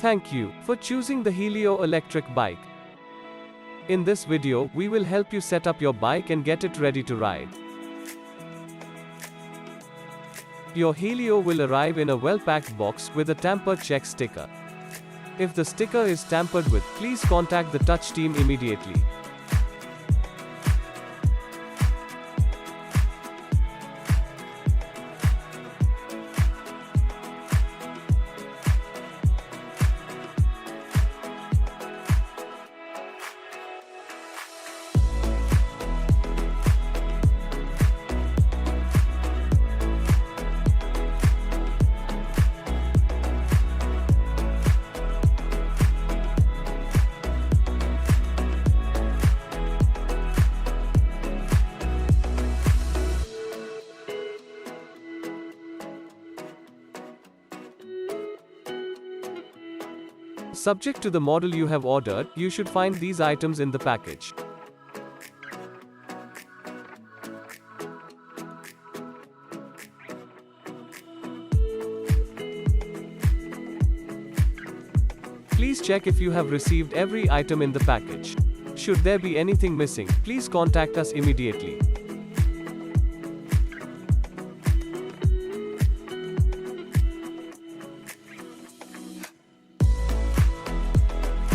Thank you for choosing the Heileo electric bike. In this video, we will help you set up your bike and get it ready to ride. Your Heileo will arrive in a well-packed box with a tamper check sticker. If the sticker is tampered with, please contact the Toutche team immediately. Subject to the model you have ordered, you should find these items in the package. Please check if you have received every item in the package. Should there be anything missing, please contact us immediately.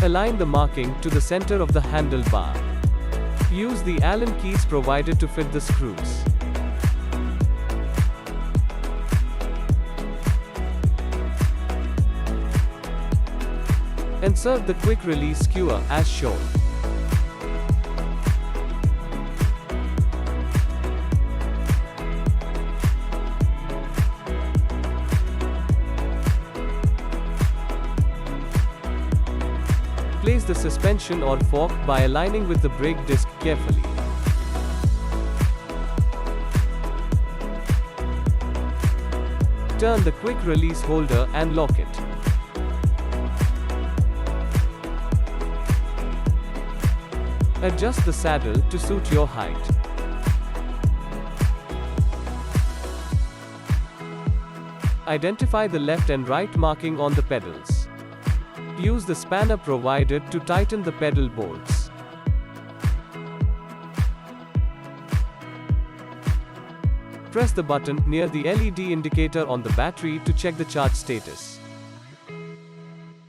Align the marking to the center of the handlebar. Use the Allen keys provided to fit the screws. Insert the quick release skewer as shown. Place the suspension or fork by aligning with the brake disc carefully. Turn the quick release holder and lock it. Adjust the saddle to suit your height. Identify the left and right marking on the pedals. Use the spanner provided to tighten the pedal bolts. Press the button near the LED indicator on the battery to check the charge status.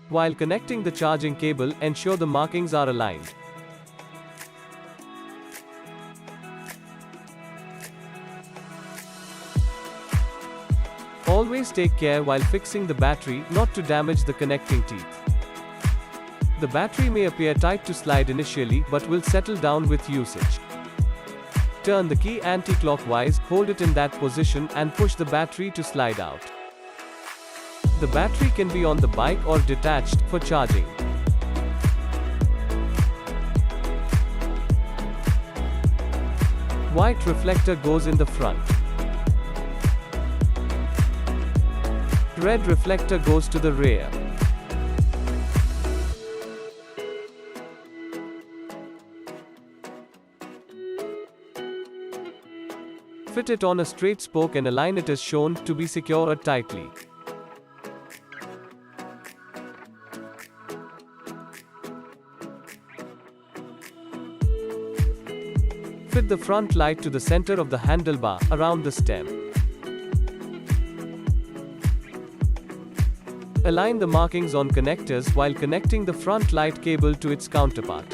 While connecting the charging cable, ensure the markings are aligned. Always take care while fixing the battery not to damage the connecting teeth. The battery may appear tight to slide initially but will settle down with usage. Turn the key anti-clockwise, hold it in that position and push the battery to slide out. The battery can be on the bike or detached for charging. White reflector goes in the front. Red reflector goes to the rear. Fit it on a straight spoke and align it as shown to be secured tightly. Fit the front light to the center of the handlebar, around the stem. Align the markings on connectors while connecting the front light cable to its counterpart.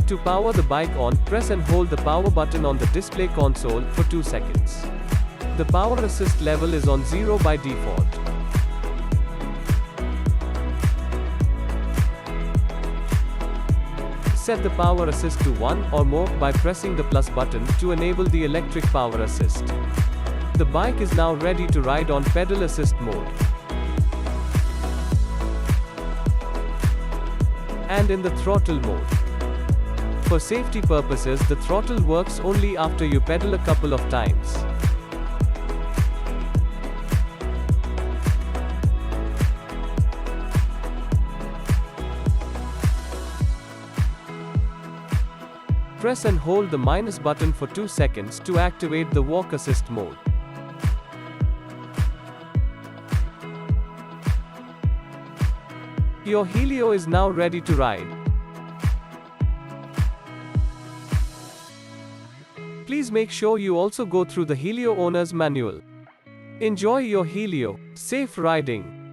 To power the bike on, press and hold the power button on the display console for 2 seconds. The power assist level is on 0 by default. Set the power assist to 1 or more by pressing the plus button to enable the electric power assist. The bike is now ready to ride on pedal assist mode. And in the throttle mode. For safety purposes, the throttle works only after you pedal a couple of times. Press and hold the minus button for 2 seconds to activate the walk assist mode. Your Heileo is now ready to ride. Please make sure you also go through the Heileo owner's manual. Enjoy your Heileo. Safe riding.